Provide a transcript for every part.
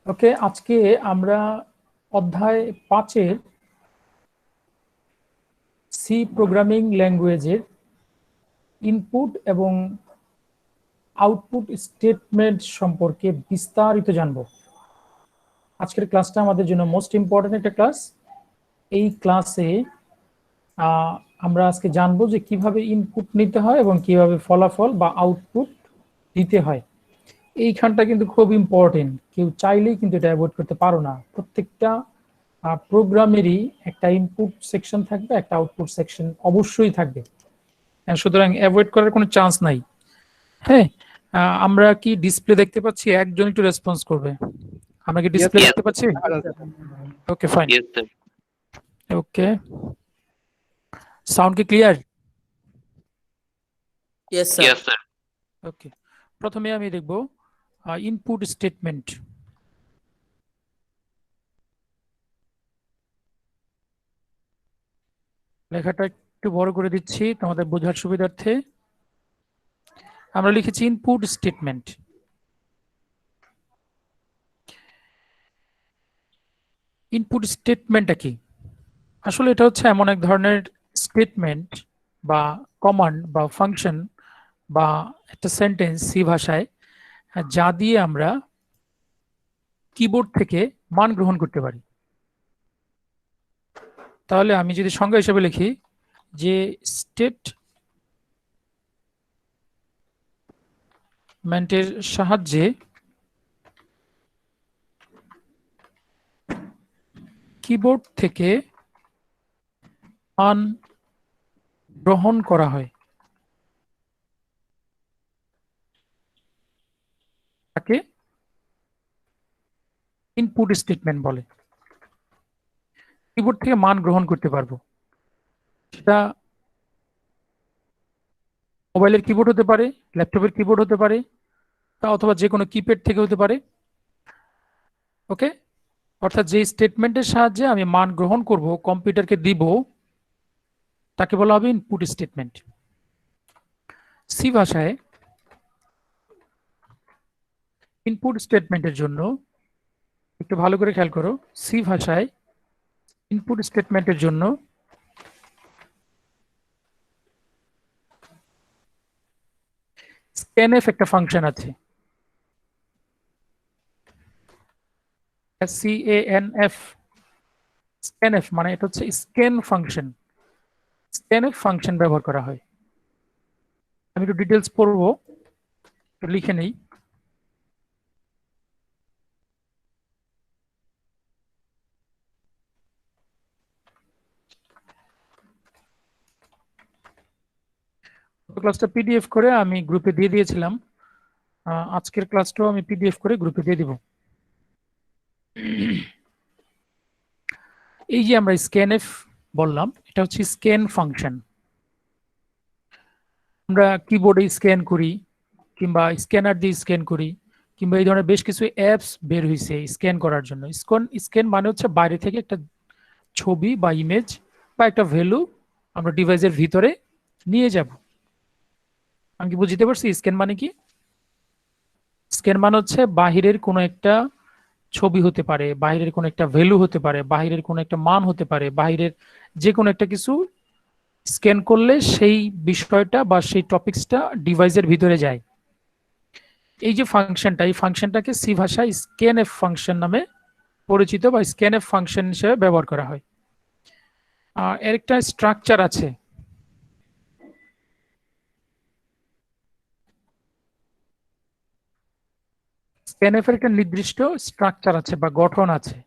ওকে, আজকে আমরা অধ্যায় 5-এর সি প্রোগ্রামিং ল্যাঙ্গুয়েজের ইনপুট এবং আউটপুট স্টেটমেন্ট সম্পর্কে বিস্তারিত জানব। আজকের ক্লাসটা আমাদের জন্য মোস্ট ইম্পর্টেন্ট একটা ক্লাস। এই ক্লাসে আমরা আজকে জানবো যে কিভাবে ইনপুট নিতে হয় এবং কিভাবে ফলাফল বা আউটপুট দিতে হয়। এইখানটা কিন্তু খুব ইম্পর্টেন্ট, কেউ চাইলেই কিন্তু এটা অ্যাভয়েড করতে পারো না। প্রত্যেকটা প্রোগ্রামেরই একটা ইনপুট সেকশন থাকবে, একটা আউটপুট সেকশন অবশ্যই থাকবে, সুতরাং অ্যাভয়েড করার কোনো চান্স নাই। হ্যাঁ, আমরা কি ডিসপ্লে দেখতে পাচ্ছি? একজন একটু রেসপন্স করবে। আমরা কি ডিসপ্লে দেখতে পাচ্ছি? ওকে, ফাইন। ওকে, সাউন্ড কি ক্লিয়ার? Yes, sir. ওকে, প্রথমে আমি দেখব ইনপুট স্টেটমেন্ট। লেখাটা একটু বড় করে দিচ্ছি তোমাদের বোঝার সুবিধার্থে। আমরা লিখেছি ইনপুট স্টেটমেন্ট। ইনপুট স্টেটমেন্টটা কি? আসলে এটা হচ্ছে এমন এক ধরনের স্টেটমেন্ট বা কমান্ড বা ফাংশন বা একটা সেন্টেন্স সি ভাষায়, যা দিয়ে আমরা কিবোর্ড থেকে মান গ্রহণ করতে পারি। তাহলে আমি যদি সংজ্ঞা হিসেবে লিখি যে স্টেটমেন্টের সাহায্যে কিবোর্ড থেকে মান গ্রহণ করা হয়, তাকে ইনপুট স্টেটমেন্ট বলে। কিবোর্ড থেকে মান গ্রহণ করতে পারবো, সেটা মোবাইলের কিবোর্ড হতে পারে, ল্যাপটপের কিবোর্ড হতে পারে, অথবা যে কোনো কিপ্যাড থেকে হতে পারে। ওকে, অর্থাৎ যে স্টেটমেন্টের সাহায্যে আমি মান গ্রহণ করব, কম্পিউটারকে দিব, তাকে বলা হবে ইনপুট স্টেটমেন্ট। সি ভাষায় ইনপুট স্টেটমেন্টের জন্য একটু ভালো করে খেয়াল করো, সি ভাষায় ইনপুট স্টেটমেন্টের জন্য স্ক্যানএফ একটা ফাংশন আছে। SCANF, স্ক্যানএফ মানে এটা হচ্ছে স্ক্যান ফাংশন। স্ক্যানএফ ফাংশন ব্যবহার করা হয়। আমি একটু ডিটেলস পড়বো, লিখে নেই। ক্লাসটা পিডিএফ করে আমি গ্রুপে দিয়ে দিয়েছিলাম, আজকের ক্লাসটাও আমি পিডিএফ করে গ্রুপে দিয়ে দিব। এই যে আমরা স্ক্যানএফ বললাম, এটা হচ্ছে স্ক্যান ফাংশন। আমরা কিবোর্ডে স্ক্যান করি, কিংবা স্ক্যানার দিয়ে স্ক্যান করি, কিংবা এই ধরনের বেশ কিছু অ্যাপস বের হয়েছে স্ক্যান করার জন্য। স্ক্যান মানে হচ্ছে বাইরে থেকে একটা ছবি বা ইমেজ বা একটা ভ্যালু আমরা ডিভাইসের ভিতরে নিয়ে যাব। আমি কি বুঝতে পারছি স্ক্যান মানে কি? স্ক্যান মানে হচ্ছে বাহিরের কোনো একটা ছবি হতে পারে, বাহিরের কোনো একটা ভ্যালু হতে পারে, বাহিরের কোনো একটা মান হতে পারে, বাহিরের যে কোনো একটা কিছু স্ক্যান করলে সেই বিষয়টা বা সেই টপিকসটা ডিভাইসের ভিতরে যায়। এই যে ফাংশনটা, এই ফাংশনটাকে সি ভাষায় স্ক্যানএফ ফাংশন নামে পরিচিত বা স্ক্যানএফ ফাংশন হিসেবে ব্যবহার করা হয়। এর একটা স্ট্রাকচার আছে। স্ক্যানএফ এর একটা নির্দিষ্ট স্ট্রাকচার আছে বা গঠন আছে,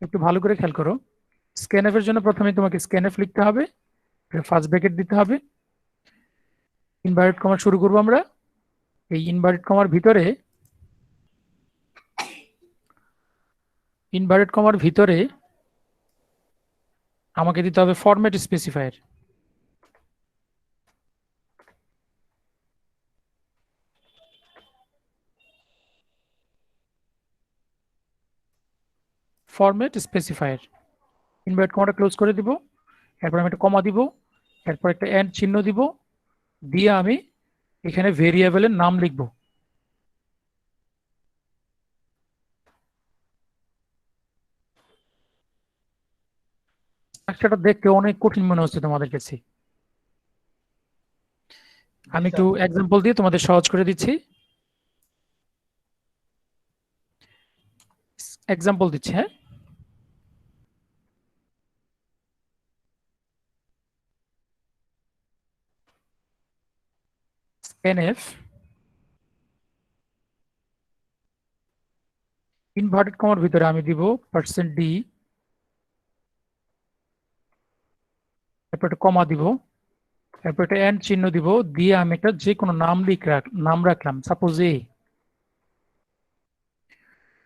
একটু ভালো করে খেয়াল করো। স্ক্যানএফ এর জন্য প্রথমে তোমাকে স্ক্যানএফ লিখতে হবে, ফার্স্ট ব্র্যাকেট দিতে হবে, ইনভার্টেড কমা শুরু করবো আমরা। এই ইনভার্টেড কমার ভিতরে আমাকে দিতে হবে format specifier. Format specifier, invert কমাটা ক্লোজ করে দিব, এরপর আমি একটা কমা দিব, এরপর একটা এন্ড চিহ্ন দিব, দিয়ে আমি এখানে ভেরিয়েবলের নাম লিখব। সেটা দেখতে অনেক কঠিন মনে হচ্ছে তোমাদের কাছে। আমি একটু এক্সাম্পল দিয়ে তোমাদের সহজ করে দিচ্ছি। এক্সাম্পল দিচ্ছি, হ্যাঁ। এনএফ ইনভার্টেড কমার ভিতরে আমি দিব %d, তারপর একটা কমা দিব, তারপর একটা এন্ড চিহ্ন দিব, দিয়ে আমি একটা যে কোনো নাম রাখলাম, সাপোজ এ।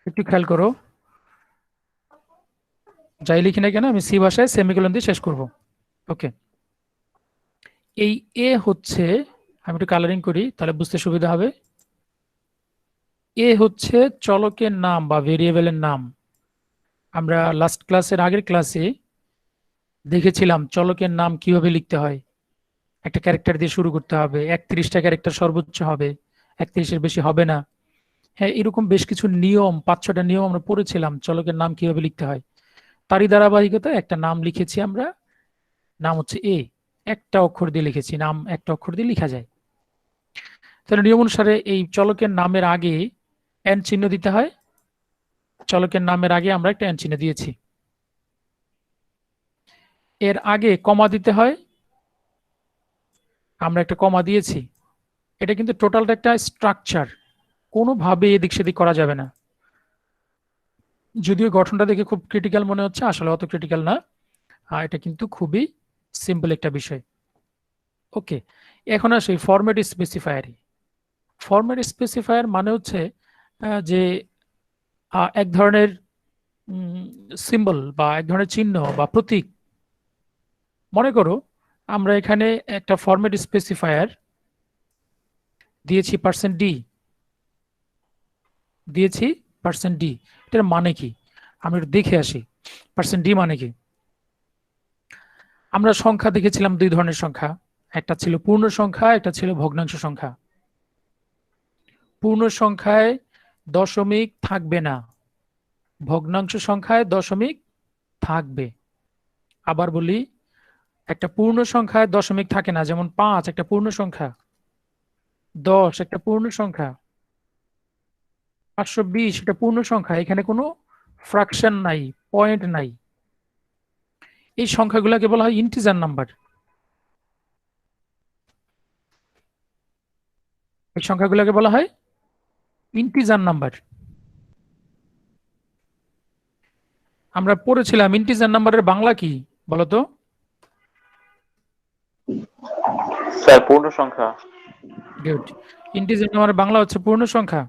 একটু খেয়াল করো, যাই লিখি না কেন আমি সি ভাষায় সেমিকোলন দিয়ে শেষ করব। ওকে, এই এ হচ্ছে, আমি একটু কালারিং করি তাহলে বুঝতে সুবিধা হবে। এ হচ্ছে চলকের নাম বা ভেরিয়েবলের নাম। আমরা লাস্ট ক্লাসের আগের ক্লাসে দেখেছিলাম চলকের নাম কিভাবে লিখতে হয়। একটা ক্যারেক্টার দিয়ে শুরু করতে হবে, 31টা ক্যারেক্টার সর্বোচ্চ হবে, 31-এর বেশি হবে না। হ্যাঁ, এরকম বেশ কিছু নিয়ম, 5-6টা নিয়ম আমরা পড়েছিলাম চলকের নাম কিভাবে লিখতে হয়। তারই ধারাবাহিকতায় একটা নাম লিখেছি আমরা, নাম হচ্ছে এ। একটা অক্ষর দিয়ে লিখেছি, নাম একটা অক্ষর দিয়ে লেখা যায়। তাহলে নিয়ম অনুসারে এই চলকের নামের আগে এন চিহ্ন দিতে হয়। চলকের নামের আগে আমরা একটা এন চিহ্ন দিয়েছি। এর আগে কমা দিতে হয়, আমরা একটা কমা দিয়েছি। এটা কিন্তু টোটালটা একটা স্ট্রাকচার, কোনোভাবে এদিক সেদিক করা যাবে না। যদিও গঠনটা দেখে খুব ক্রিটিক্যাল মনে হচ্ছে, আসলে অত ক্রিটিক্যাল না। এটা কিন্তু খুবই সিম্পল একটা বিষয়। ওকে, এখন আসি ফরম্যাট স্পেসিফায়ারে। ফরম্যাট স্পেসিফায়ার মানে হচ্ছে যে এক ধরনের সিম্বল বা এক ধরনের চিহ্ন বা প্রতীক। মনে করো আমরা এখানে একটা ফরম্যাট স্পেসিফায়ার দিয়েছি %d, দিয়েছি %d। এটার মানে কি আমি একটু দেখে আসি। %d মানে কি? আমরা সংখ্যা দেখেছিলাম দুই ধরনের সংখ্যা, একটা ছিল পূর্ণ সংখ্যা, একটা ছিল ভগ্নাংশ সংখ্যা। পূর্ণ সংখ্যায় দশমিক থাকবে না, ভগ্নাংশ সংখ্যায় দশমিক থাকবে। আবার বলি, একটা পূর্ণ সংখ্যায় দশমিক থাকে না, যেমন 5 একটা পূর্ণ সংখ্যা, 10 একটা পূর্ণ সংখ্যা, 520 এটা পূর্ণ সংখ্যা, এখানে কোনো ফ্র্যাকশন নাই, পয়েন্ট নাই। এই সংখ্যাগুলোকে বলা হয় ইন্টিজার নাম্বার। এই সংখ্যাগুলোকে বলা হয় ইন্টিজার নাম্বার। আমরা পড়েছিলাম ইন্টিজার নাম্বারের বাংলা কি বলতো? স্যার পূর্ণ সংখ্যা। গুড। ইন্টিজার নাম্বারের বাংলা হচ্ছে পূর্ণ সংখ্যা।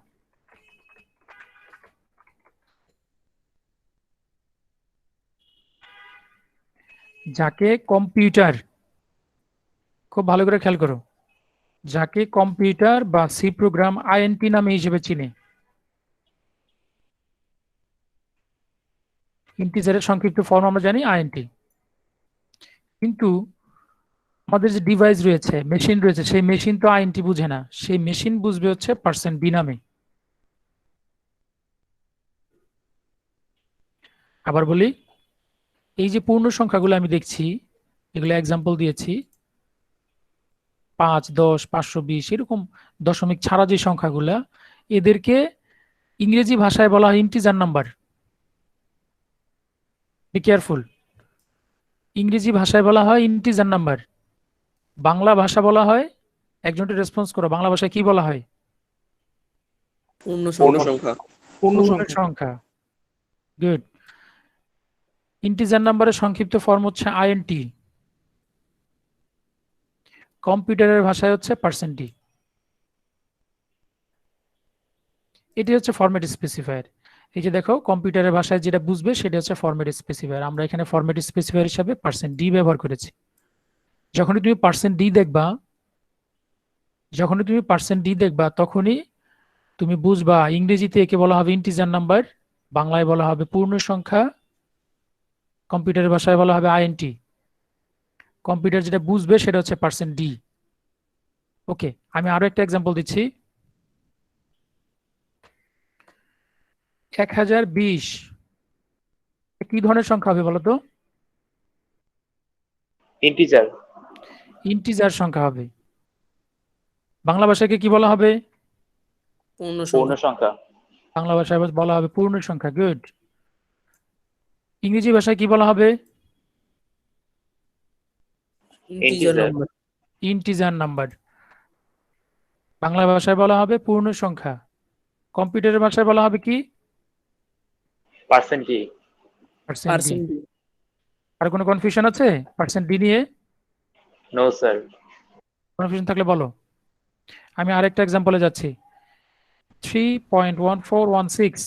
যাকে কম্পিউটার, খুব ভালো করে খেয়াল করো, যাকে কম্পিউটার বা সি প্রোগ্রাম আইএনটি নামে হিসেবে চিনে। ইন্টিজারের সংক্ষিপ্ত ফর্ম আমরা জানি আইএনটি, কিন্তু আমাদের যে ডিভাইস রয়েছে, মেশিন রয়েছে, সেই মেশিন তো আইএনটি বুঝে না, সেই মেশিন বুঝবে হচ্ছে %b নামে। আবার বলি, এই যে পূর্ণ সংখ্যাগুলো আমি দেখছি, এগুলো এক্সাম্পল দিয়েছি, 5, 10, 520 এরকম দশমিক ছাড়া যে সংখ্যাগুলা, এদেরকে ইংরেজি ভাষায় বলা হয় ইন্টিজার নাম্বার। বি কেয়ারফুল, ইংরেজি ভাষায় বলা হয় ইন্টিজার নাম্বার। বাংলা ভাষা বলা হয়, একজনকে রেসপন্স করো, বাংলা ভাষায় কি বলা হয়? পূর্ণ পূর্ণ সংখ্যা। সংখ্যা। পূর্ণ পূর্ণ সংখ্যা। সংখ্যা। গুড। ইন্টিজার নাম্বারের সংক্ষিপ্ত ফর্ম হচ্ছে আইএনটি, কম্পিউটারের ভাষায় হচ্ছে %d। এটি হচ্ছে ফরম্যাট স্পেসিফায়ার। এই যে দেখো, কম্পিউটারের ভাষায় যেটা বুঝবে সেটা হচ্ছে ফরম্যাট স্পেসিফায়ার। আমরা এখানে ফরম্যাট স্পেসিফায়ার হিসাবে %d ব্যবহার করেছি। যখনই তুমি %d দেখবা, যখনই তুমি %d দেখবা, তখনই তুমি বুঝবা ইংরেজিতে একে বলা হবে ইন্টিজার নাম্বার, বাংলায় বলা হবে পূর্ণ সংখ্যা, কম্পিউটারের ভাষায় বলা হবে আইএনটি। কম্পিউটার যেটা বুঝবে সেটা হচ্ছে %d। ওকে, আমি আরো একটা এক্সাম্পল দিচ্ছি। 1020 কি ধরনের সংখ্যা হবে বলতো? ইন্টিজার। ইন্টিজার সংখ্যা হবে। বাংলা ভাষাকে কি বলা হবে? পূর্ণ পূর্ণ সংখ্যা। সংখ্যা। বাংলা ভাষায় বলা হবে পূর্ণ সংখ্যা। গুড। ইংরেজি ভাষায় কি বলা হবে? Integer Integer. Number. Integer number. Bangla ভাষায় বলা হবে পূর্ণ সংখ্যা। কম্পিউটারের ভাষায় বলা হবে কি? Percent d. Percent d. Percent. আর কোনো কনফিউশন আছে পার্সেন্ট ডি নিয়ে? No sir. কনফিউশন থাকলে বলো। আমি আরেকটা এক্সাম্পলে যাচ্ছি। 3.1416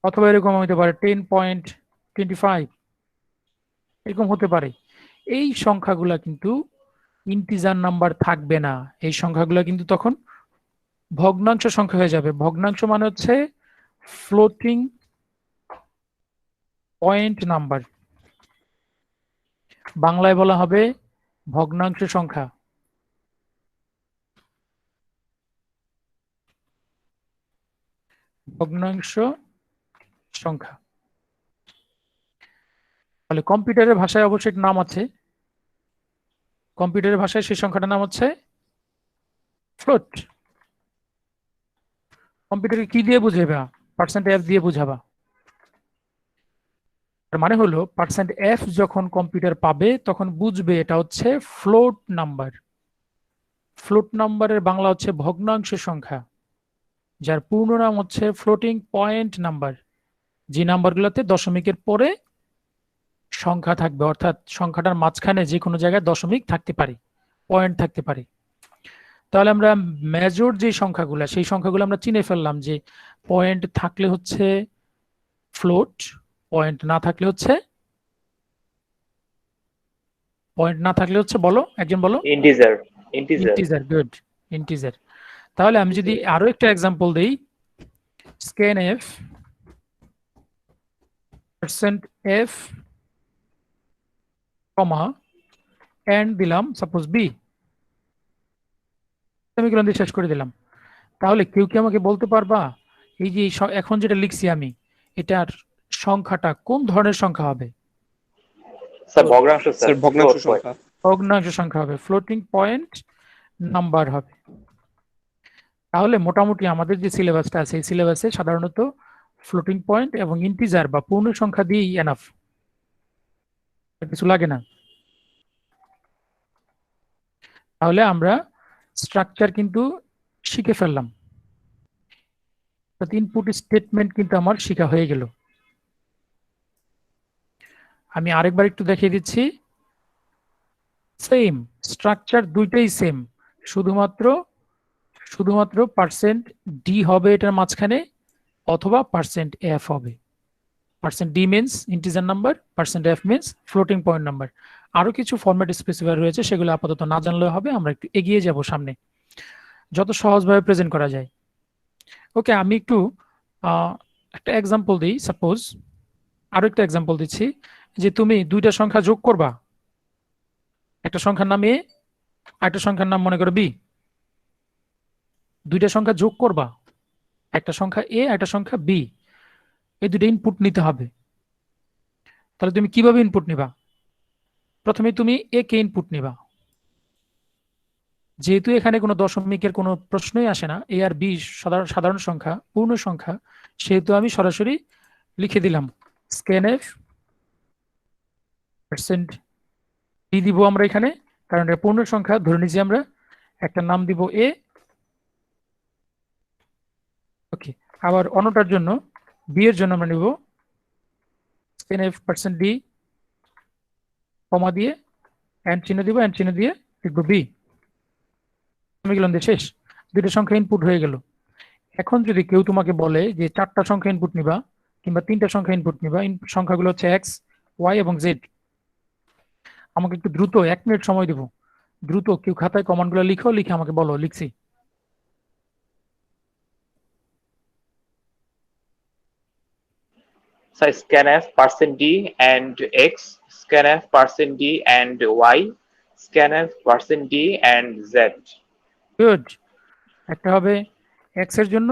অথবা এরকম হতে পারে 10.25, এরকম হতে পারে। এই সংখ্যাগুলা কিন্তু ইন্টিজার নাম্বার থাকবে না। এই সংখ্যাগুলা কিন্তু তখন ভগ্নাংশ সংখ্যা হয়ে যাবে। ভগ্নাংশ মানে হচ্ছে ফ্লোটিং পয়েন্ট নাম্বার। বাংলায় বলা হবে ভগ্নাংশ সংখ্যা। ভগ্নাংশ সংখ্যা। তাহলে কম্পিউটারের ভাষায় অবশ্যই একটা নাম আছে। কম্পিউটারের ভাষায় সেই সংখ্যাটার নাম হচ্ছে ফ্লোট। কম্পিউটারে কি দিয়ে বুঝাবা? পার্সেন্ট এফ দিয়ে বুঝাবা। তার মানে হলো পার্সেন্ট এফ যখন কম্পিউটার পাবে তখন বুঝবে এটা হচ্ছে ফ্লোট নাম্বার। ফ্লোট নাম্বারের বাংলা হচ্ছে ভগ্নাংশ সংখ্যা, যার পূর্ণ নাম হচ্ছে ফ্লোটিং পয়েন্ট নাম্বার। যে নাম্বারগুলোতে দশমিকের পরে সংখ্যা থাকবে, অর্থাৎ সংখ্যাটার মাঝখানে যে কোনো জায়গায় দশমিক থাকতে পারে, পয়েন্ট থাকতে পারে। তাহলে আমরা মেজর যে সংখ্যাগুলো, সেই সংখ্যাগুলো আমরা চিনে ফেললাম যে পয়েন্ট থাকলে হচ্ছে ফ্লোট, পয়েন্ট না থাকলে হচ্ছে বলো, একজন বলো। Integer. Integer. Integer. Good. Integer. তাহলে আমি যদি আরো একটা এক্সাম্পল দেই, scan F percent F comma and দিলাম সাপোজ বি, সেমিকোলন দিয়ে শেষ করে দিলাম। তাহলে কেউ কি আমাকে বলতে পারবা এই যে এখন যেটা লিখছি আমি, এটার সংখ্যাটা কোন ধরনের সংখ্যা হবে? স্যার ভগ্নাংশ স্যার। স্যার ভগ্নাংশ Float point. সংখ্যা। ভগ্নাংশ সংখ্যা হবে, ফ্লোটিং পয়েন্ট নাম্বার হবে। তাহলে মোটামুটি আমাদের যে সিলেবাসটা আছে এই সিলেবাসে সাধারণত ফ্লোটিং পয়েন্ট এবং ইন্টিজার বা পূর্ণ সংখ্যা দিয়েই এনাফ, কিছু লাগে না। তাহলে আমরা স্ট্রাকচার কিন্তু শিখে ফেললাম। ইনপুট স্টেটমেন্ট কিন্তু আমার শেখা হয়ে গেল। আমি আরেকবার একটু দেখিয়ে দিচ্ছি। সেম স্ট্রাকচার, দুইটাই সেম, শুধুমাত্র পার্সেন্ট ডি হবে এটার মাঝখানে, অথবা পার্সেন্ট এফ হবে। Percent D means integer number, percent F means floating point number. আরো কিছু ফরম্যাট স্পেসিফাই রয়েছে, সেগুলো আপাতত না জানলেও হবে, আমরা একটু এগিয়ে যাব সামনে যত সহজভাবে প্রেজেন্ট করা যায়। ওকে, আমি একটু একটা এক্সাম্পল দিই। সাপোজ আরো একটা এক্সাম্পল দিচ্ছি, যে তুমি দুইটা সংখ্যা যোগ করবা, একটা সংখ্যার নাম এ আর একটা সংখ্যার নাম মনে করো বি। দুইটা সংখ্যা যোগ করবা, একটা সংখ্যা এ একটা সংখ্যা বি, এই দুটো ইনপুট নিতে হবে। তাহলে তুমি কিভাবে ইনপুট নিবা? প্রথমে তুমি এ কে ইনপুট নিবা। যেহেতু এখানে কোনো দশমিকের কোনো প্রশ্নই আসে না, এ আর বি সাধারণ সংখ্যা, পূর্ণ সংখ্যা, সেহেতু আমি সরাসরি লিখে দিলাম স্ক্যান এফ পার্সেন্ট ডি দিব আমরা এখানে, কারণ এটা পূর্ণ সংখ্যা। ধরে নিচ্ছি আমরা একটা নাম দিব এ। ওকে, আবার অন্যটার জন্য বি এর জন্য আমরা নিব স্ক্যান এফ পার্সেন্ট ডি কমা দিয়ে এন্ড চিহ্ন দিব, এন্ড চিহ্ন দিয়ে লিখবো বি। সেমিকোলন দিয়ে শেষ। দুটো সংখ্যা ইনপুট হয়ে গেল। এখন যদি কেউ তোমাকে বলে যে চারটা সংখ্যা ইনপুট নিবা কিংবা তিনটা সংখ্যা ইনপুট নিবা, সংখ্যাগুলো হচ্ছে এক্স, ওয়াই এবং জেড, আমাকে একটু দ্রুত 1 মিনিট সময় দেবো। দ্রুত কেউ খাতায় কমান্ডগুলো লিখো, লিখে আমাকে বলো। লিখছি। Sir scanf % d and x, scanf % d and y, scanf % d and z. Good. একটা হবে এক্স এর জন্য,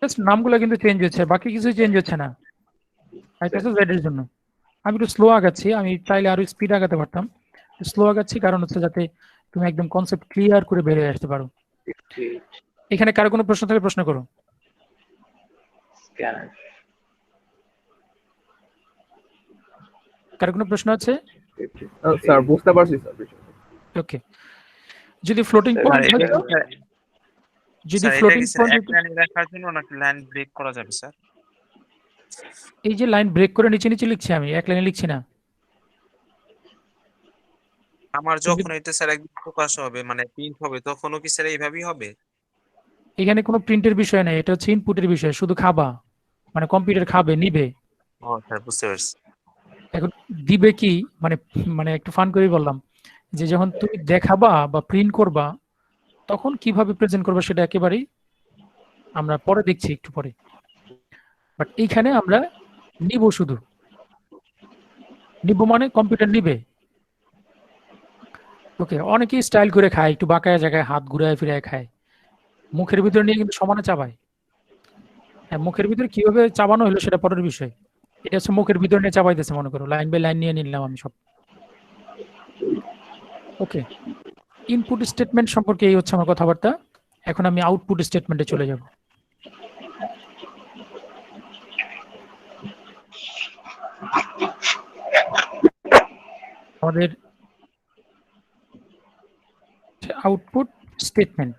জাস্ট নামগুলো কিন্তু চেঞ্জ হচ্ছে, বাকি কিছু চেঞ্জ হচ্ছে না। রাইট আছে জেড এর জন্য। আমি একটু স্লো আগাচ্ছি, আমি চাইলে আরো স্পিড আগাতে পারতাম, স্লো আগাচ্ছি কারণ হচ্ছে যাতে তুমি একদম কনসেপ্ট ক্লিয়ার করে বেরিয়ে আসতে পারো। 58 এখানে কারো কোনো প্রশ্ন থাকলে প্রশ্ন করো। scanf কারো কোনো প্রশ্ন আছে? 53 স্যার বুঝতে পারছি স্যার বিষয়টা। ওকে, যদি ফ্লোটিং স্যার, পয়েন্ট এটা হতো, কি- যদি স্যার এটা ফ্লোটিং কি স্যার পয়েন্ট এক লাইনে লেখার জন্য নাকি লাইন ব্রেক করা যাবে স্যার? এই যে লাইন ব্রেক করে নিচে নিচে লিখছি, আমি এক লাইনে লিখছি না। আমার যখন এটা স্যার একদম প্রকাশ হবে মানে প্রিন্ট হবে তখনও কি স্যার এইভাবেই হবে? এখানে কোনো প্রিন্টের বিষয় নাই, এটা হচ্ছে ইনপুটের বিষয়, শুধু খাবা মানে কম্পিউটার খাবে নিবে। ও স্যার বুঝতে পারছি। এখন দিবে কি মানে, মানে একটু ফান করে বললাম যে যখন তুমি দেখাবা বা প্রিন্ট করবা তখন কিভাবে প্রেজেন্ট করবা সেটা একেবারেই আমরা পরে দেখছি একটু পরে, বাট এইখানে আমরা নিব, শুধু নিব মানে কম্পিউটার নিবে। ওকে, অনেকেই স্টাইল করে খায়, একটু বাঁকায় জায়গায় হাত ঘুরায় ফিরায় খায়, মুখের ভিতরে নিয়ে কিন্তু সমানে চাবায়। হ্যাঁ, মুখের ভিতরে কিভাবে চাবানো হলো সেটা পরের বিষয়, এটা হচ্ছে মুখের ভিতরে নিয়ে চাবাইতেছে, মনে করো লাইন বাই লাইন নিয়ে নিলাম আমি সব। ওকে, ইনপুট স্টেটমেন্ট সম্পর্কে এই হচ্ছে আমার কথাবার্তা। এখন আমি আউটপুট স্টেটমেন্টে চলে যাব। আমাদের আউটপুট স্টেটমেন্ট।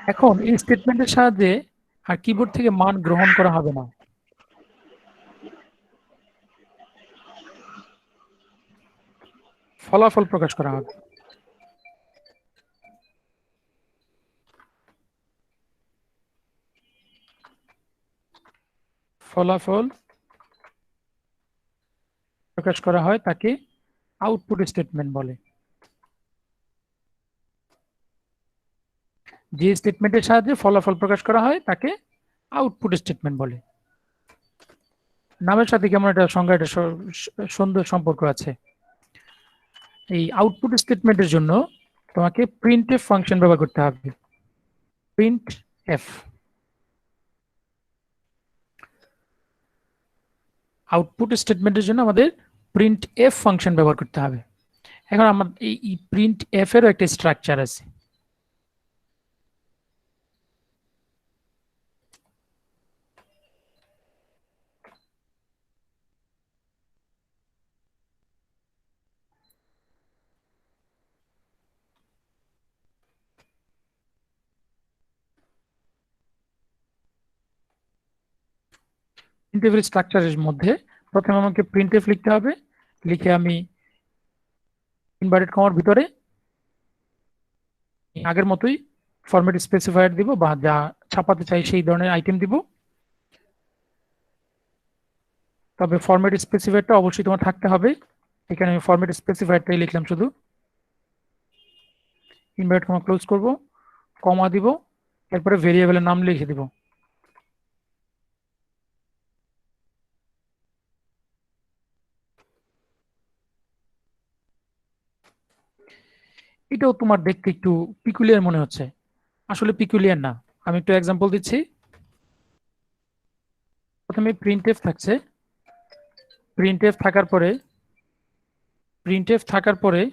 এখন এই স্টেটমেন্টের সাহায্যে আর কিবোর্ড থেকে মান গ্রহণ করা হবে না, ফলাফল প্রকাশ করা হবে। ফলাফল প্রকাশ করা হয় তাকে আউটপুট স্টেটমেন্ট বলে। যে স্টেটমেন্টের সাহায্যে ফলাফল প্রকাশ করা হয় তাকে আউটপুট স্টেটমেন্ট বলে। নামের সাথে কেমন একটা সংজ্ঞা, একটা সুন্দর সম্পর্ক আছে। এই আউটপুট স্টেটমেন্টের জন্য তোমাকে প্রিন্টএফ ফাংশন ব্যবহার করতে হবে। প্রিন্টএফ, আউটপুট স্টেটমেন্টের জন্য আমাদের প্রিন্টএফ ফাংশন ব্যবহার করতে হবে। এখন আমার এই প্রিন্টএফ এরও একটা স্ট্রাকচার আছে। প্রিন্টএফ স্ট্রাকচারের মধ্যে প্রথমে আমাকে প্রিন্টএফ লিখতে হবে, লিখে আমি ইনভার্টেড কমার ভিতরে আগের মতোই ফরম্যাট স্পেসিফায়ার দিব বা যা ছাপাতে চাই সেই ধরনের আইটেম দিব। তবে ফরম্যাট স্পেসিফায়ারটা অবশ্যই তোমার থাকতে হবে। এখানে আমি ফরম্যাট স্পেসিফায়ারটাই লিখলাম, শুধু ইনভার্ট কমা ক্লোজ করব, কমা দিব, এরপরে ভেরিয়েবলের নাম লিখে দিব। এটাও তোমার দেখতে একটু পিকুলিয়ার মনে হচ্ছে, আসলে পিকুলিয়ার না। আমি একটু এক্সাম্পল দিচ্ছি। প্রথমে প্রিন্টএফ থাকছে, প্রিন্টএফ থাকার পরে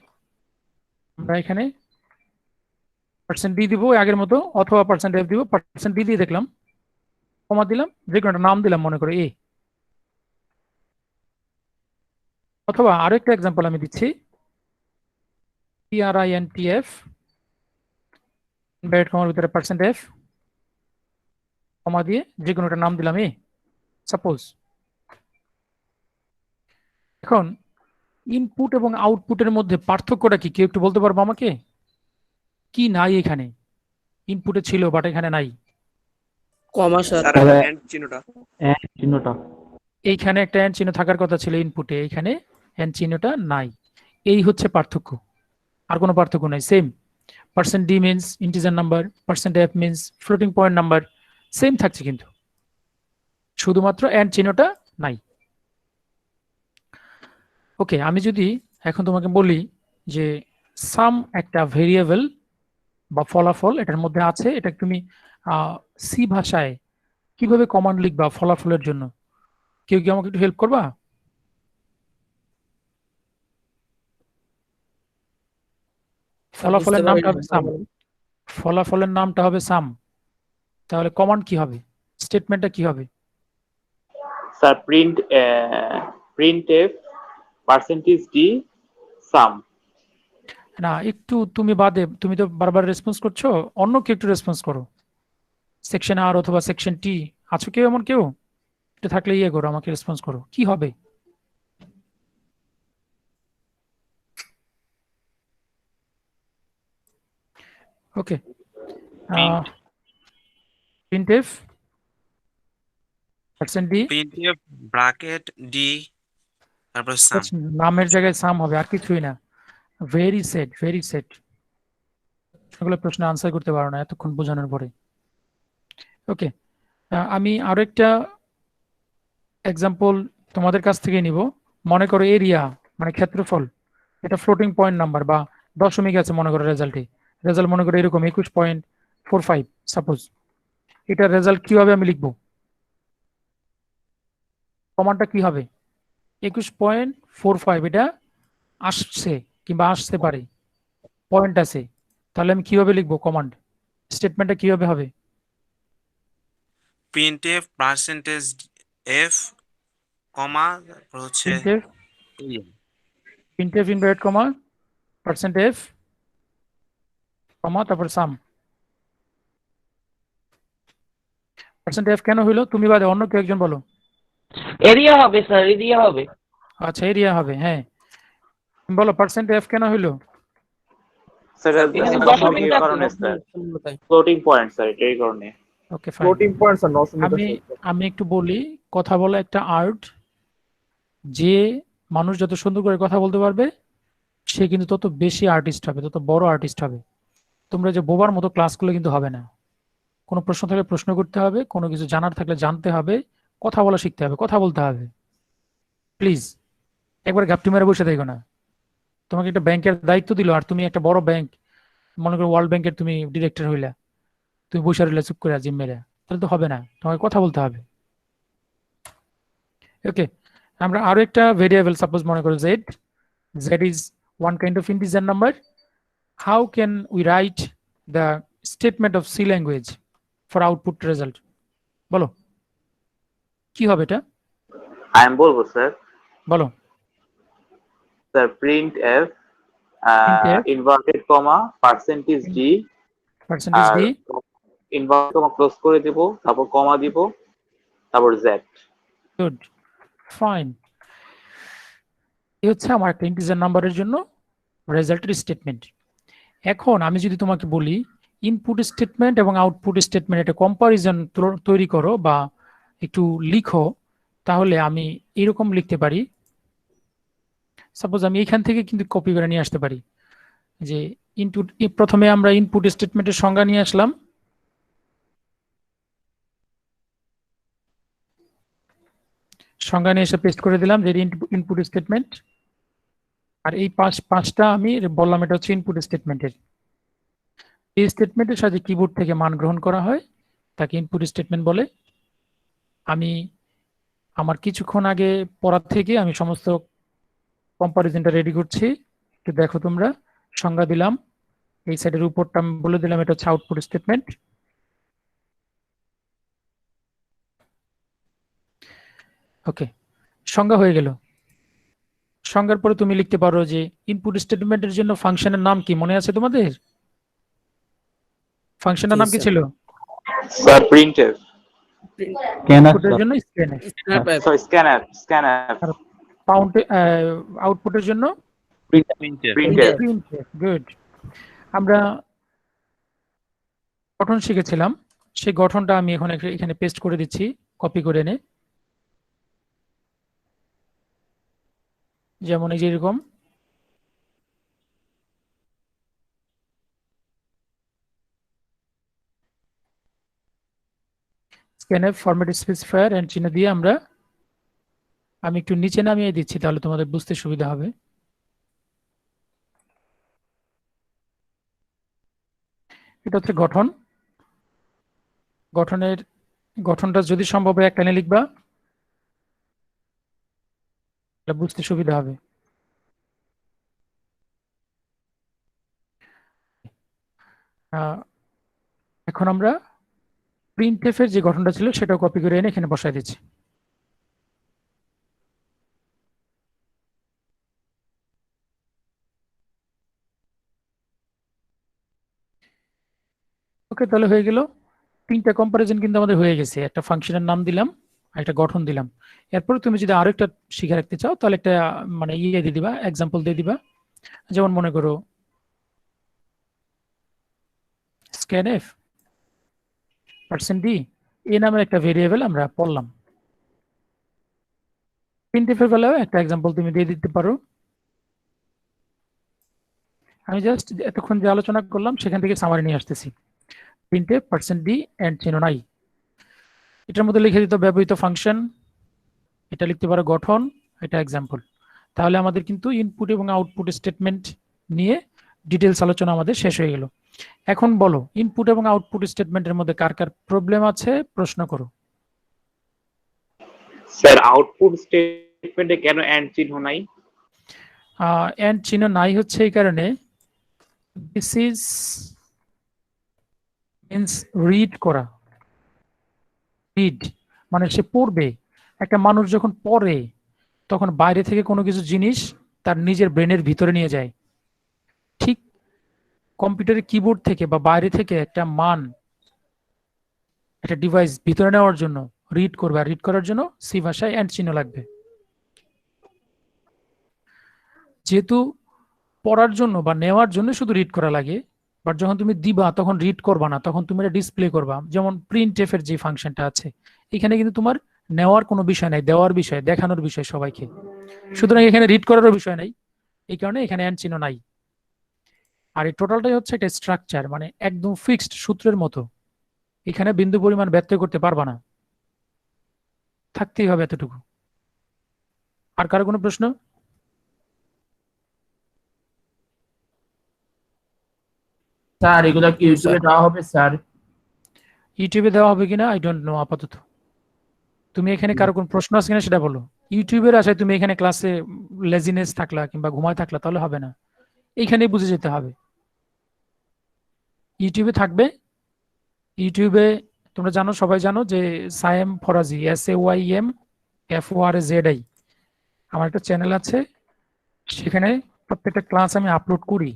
আমরা এখানে %d দিব আগের মতো, অথবা %f দিব। %d দিয়ে দেখলাম, কমা দিলাম, যে কোনো একটা নাম দিলাম, মনে করে এ। অথবা আরো একটা এক্সাম্পল আমি দিচ্ছি, printf ইনভার্টেড কমার ভিতরে %f, কমা দিয়ে যে কোনো একটা নাম দিলাম এ, সাপোজ। এখন ইনপুট এবং আউটপুটের মধ্যে পার্থক্যটা কি, কেউ একটু বলতে পারবো আমাকে? কি নাই এখানে? ইনপুটে ছিল বাট এখানে নাই। Comma sir. চিহ্নটা এইখানে একটা এন্ড চিহ্ন থাকার কথা ছিল ইনপুটে, এইখানে এন্ড চিহ্নটা নাই। এই হচ্ছে পার্থক্য, আর কোনো পার্থক্য নাই। Same %d means integer number, %f means floating point number, same থাকছে, কিন্তু শুধুমাত্র এন্ড চিহ্নটা নাই। ওকে, আমি যদি এখন তোমাকে বলি যে সাম একটা ভেরিয়েবল বা ফলাফল এটার মধ্যে আছে, এটা তুমি সি ভাষায় কিভাবে কমান্ড লিখবা ফলাফলের জন্য, কেউ কি আমাকে একটু হেল্প করবা? ফলাফলের বুঝতে নামটা পারিনি। হবে সাম। ফলাফলের নামটা হবে সাম। তাহলে কমান্ড কি হবে? স্টেটমেন্টটা কি হবে? Sir printf %d sum. না, একটু তুমি বাদে, তুমি তো বারবার রেসপন্স করছো, অন্য কেউ একটু রেসপন্স করো। সেকশন আর অথবা সেকশন টি আছো কেউ, এমন কেউ একটু থাকলে ইয়ে করো, আমাকে রেসপন্স করো, কি হবে? Okay, printf %d, printf bracket d তারপর সাম। নামের জায়গায় সাম হবে, আর কিছুই না। Very set, very set. এগুলো প্রশ্ন আনসার করতে পারো না এতক্ষণ বোঝানোর পরে। ওকে, আমি আরো একটা এক্সাম্পল তোমাদের কাছ থেকে নিব। মনে করো এরিয়া মানে ক্ষেত্রফল, এটা ফ্লোটিং পয়েন্ট নাম্বার বা দশমিক আছে মনে করো রেজাল্টে। রেজাল্ট মনে করো এরকম 21.45 সাপোজ। এটার রেজাল্ট কিভাবে আমি লিখবো? কমান্ডটা কি হবে? 21.45 এটা আসছে কিংবা আসতে পারে, পয়েন্ট আছে, তাহলে আমি কিভাবে লিখবো কমান্ড? স্টেটমেন্টটা কিভাবে হবে? printf পার্সেন্টেজ এফ কমা তারপর হচ্ছে printf area। Printf inverted comma %f কমা তারপর সাম। %f কেন হইলো? তুমি বাদে অন্য কেউ একজন বলো। এরিয়া হবে স্যার, এরিয়া হবে। আচ্ছা, এরিয়া হবে, হ্যাঁ। তুমি বলো %f কেন হইলো? স্যার এখানে দশমিকের দশমিক কারণে আছে। স্যার, ফ্লোটিং পয়েন্ট স্যার, এটাই কারণে। ওকে, ফাইন। ফ্লোটিং পয়েন্টস আর নশো মিটার। আমি আমি একটু বলি, কথা বলা একটা আর্ট। যে মানুষ যত সুন্দর করে কথা বলতে পারবে সে কিন্তু তত বেশি আর্টিস্ট হবে, তত বড় আর্টিস্ট হবে। তোমরা যে বোবার মতো ক্লাসগুলো কিন্তু হবে না। কোনো প্রশ্ন থাকলে প্রশ্ন করতে হবে, কোনো কিছু জানার থাকলে জানতে হবে, কথা বলা শিখতে হবে, কথা বলতে হবে। প্লিজ একবার ঘাপটি মেরে বসে থাকো না। তোমাকে একটা ব্যাংকের দায়িত্ব দিল, আর তুমি একটা বড় ব্যাংক, মনে করো ওয়ার্ল্ড ব্যাংকের তুমি ডিরেক্টর হইলা, তুমি বসে রইলা চুপ করে জিম মেরে, তাহলে তো হবে না, তোমাকে কথা বলতে হবে। ওকে, আমরা আরো একটা ভেরিয়েবল সাপোজ মনে করো Z. Z is one kind of integer number. How can we write the statement of C language for output result? বলো কি হবে এটা? আমি বলবো স্যার। বলো। Sir printf printf inverted comma %d % d, inverted comma close করে দিব, তারপর কমা দিব, তারপর z। Good, fine. এই হচ্ছে আমার একটা ইন্টিজার নাম্বারের জন্য রেজাল্টের স্টেটমেন্ট। এখন আমি যদি তোমাকে বলি ইনপুট স্টেটমেন্ট এবং আউটপুট স্টেটমেন্ট একটা কম্পারিজন তৈরি করো বা একটু লিখো, তাহলে আমি এরকম লিখতে পারি। সাপোজ আমি এখান থেকে কিন্তু কপি করে নিয়ে আসতে পারি যে ইনপুট, প্রথমে আমরা ইনপুট স্টেটমেন্টের সংজ্ঞা নিয়ে আসলাম। সংজ্ঞা নিয়ে এসে পেস্ট করে দিলাম যে ইনপুট স্টেটমেন্ট। আর এই পাঁচটা আমি বললাম এটা হচ্ছে ইনপুট স্টেটমেন্টের। এই স্টেটমেন্টের সাথে কিবোর্ড থেকে মান গ্রহণ করা হয়, তাকে ইনপুট স্টেটমেন্ট বলে। আমি আমার কিছুক্ষণ আগে পড়ার থেকে আমি সমস্ত কম্পারিজনটা রেডি করছি, একটু দেখো তোমরা। সংজ্ঞা দিলাম, এই সাইডের উপরটা আমি বলে দিলাম এটা হচ্ছে আউটপুট স্টেটমেন্ট। ওকে, সংজ্ঞা হয়ে গেল। সংজ্ঞার পরে তুমি লিখতে পারো যে ইনপুট স্টেটমেন্টের জন্য ফাংশনের নাম কি মনে আছে তোমাদের? ফাংশনের নাম কি ছিল? স্যার printf, ইনপুটের জন্য scanf, সরি scanf, আর আউটপুটের জন্য printf printf। গুড। আমরা গঠন শিখেছিলাম, সেই গঠনটা আমি এখন এখানে পেস্ট করে দিচ্ছি, কপি করে এনে। যেমন এই যে এরকম, scanf ফরম্যাট স্পেসিফায়ার এন্ড চিহ্ন দিয়ে আমি একটু নিচে নামিয়ে দিচ্ছি, তাহলে তোমাদের বুঝতে সুবিধা হবে। এটা হচ্ছে গঠন। গঠনটা যদি সম্ভব হয় এক লাইনে লিখবা। তাহলে বুঝতে সুবিধা হবে। এখন আমরা printf এর যে গঠনটা ছিল সেটা কপি করে এনে এখানে বসাই দিচ্ছি। ওকে, তাহলে হয়ে গেল। তিনটা কম্পারিজন কিন্তু আমাদের হয়ে গেছে, একটা ফাংশনের নাম দিলাম আর একটা গঠন দিলাম। এরপরে তুমি যদি আরো একটা শিখে রাখতে চাও তাহলে একটা মানে ইয়ে দিয়ে দিবা, এক্সাম্পল দিয়ে দিবা। যেমন মনে করো scanf %d এই নামের একটা ভেরিয়েবল আমরা পড়লাম। printf এর বেলায় একটা এক্সাম্পল তুমি দিয়ে দিতে পারো। আমি জাস্ট এতক্ষণ যে আলোচনা করলাম সেখান থেকে সামারি নিয়ে আসতেছি। printf %d এন্ড চিহ্ন নাই, এটার মধ্যে লিখে দিতে ব্যবহৃত ফাংশন, এটা লিখতে পারো গঠন, এটা এক্সাম্পল। তাহলে আমাদের কিন্তু ইনপুট এবং আউটপুট স্টেটমেন্ট নিয়ে ডিটেলস আলোচনা আমাদের শেষ হয়ে গেল। এখন বলো ইনপুট এবং আউটপুট স্টেটমেন্টের মধ্যে কার কার প্রবলেম আছে প্রশ্ন করো। স্যার আউটপুট স্টেটমেন্টে কেন এন্ড চিহ্ন নাই? এন্ড চিহ্ন নাই হচ্ছে এই কারণে, দিস ইজ মিন্স রিড করা। রিড মানে সে পড়বে। একটা মানুষ যখন পড়ে তখন বাইরে থেকে কোনো কিছু জিনিস তার নিজের ব্রেনের ভিতরে নিয়ে যায়। ঠিক কম্পিউটারের কিবোর্ড থেকে বা বাইরে থেকে একটা মান, একটা ডিভাইস ভিতরে নেওয়ার জন্য রিড করবে, আর রিড করার জন্য সি ভাষায় এন্ড চিহ্ন লাগবে। যেহেতু পড়ার জন্য বা নেওয়ার জন্য শুধু রিড করা লাগে, বাট যখন তুমি দিবা তখন রিড করবা না, তখন তুমি এটা ডিসপ্লে করবা। যেমন printf এর যে ফাংশনটা আছে এখানে কিন্তু তোমার নেওয়ার কোনো বিষয় নাই, দেওয়ার বিষয়, দেখানোর বিষয় সবাইকে, সুতরাং এখানে রিড করারও বিষয় নাই, এই কারণে এখানে এন্ড চিহ্ন নাই। আর এই টোটালটাই হচ্ছে একটা স্ট্রাকচার, মানে একদম ফিক্সড সূত্রের মতো, এখানে বিন্দু পরিমাণ ব্যত্যয় করতে পারবা না, থাকতেই হবে এতটুকু। আর কারো কোনো প্রশ্ন? স্যার এগুলা কি ইউটিউবে দেওয়া হবে স্যার? ইউটিউবে দেওয়া হবে কিনা আই ডোন্ট নো আপাতত। তুমি এখানে কারো কোনো প্রশ্ন আছে কিনা সেটা বলো। ইউটিউবের আশায় তুমি এখানে ক্লাসে লেজিনেস থাকলা কিংবা ঘুমায় থাকলা তাহলে হবে না, এইখানেই বুঝে যেতে হবে। ইউটিউবে থাকবে, ইউটিউবে তোমরা জানো, সবাই জানো যে সায়েম ফরাজি, SAYM FORAZI আমার একটা চ্যানেল আছে, সেখানে প্রত্যেকটা ক্লাস আমি আপলোড করি।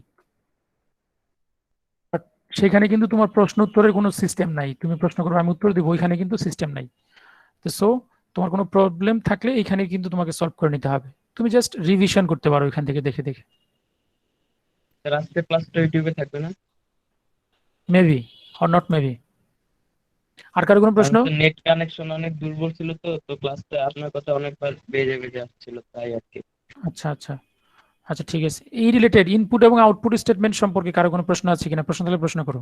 But সেখানে কিন্তু তোমার প্রশ্ন উত্তরের কোনো সিস্টেম নাই, তুমি প্রশ্ন করবে আমি উত্তর দিব, ওইখানে কিন্তু সিস্টেম নাই। তো সো তোমার কোনো প্রবলেম থাকলে এখানে কিন্তু তোমাকে সলভ করে নিতে হবে, তুমি জাস্ট রিভিশন করতে পারো এখান থেকে দেখে দেখে। স্যার আজকের ক্লাসটা ইউটিউবে থাকবে না? Maybe or not maybe. আর কারো কোনো প্রশ্ন? নেট কানেকশন অনেক দুর্বল ছিল, তো তো ক্লাসটা আপনার কথা অনেকবার বেজে বেজে আসছিল, তাই আর কি। আচ্ছা আচ্ছা আচ্ছা, ঠিক আছে। এই রিলেটেড ইনপুট এবং আউটপুট স্টেটমেন্ট সম্পর্কে কারো কোনো প্রশ্ন আছে কিনা? প্রশ্ন থাকলে প্রশ্ন করো।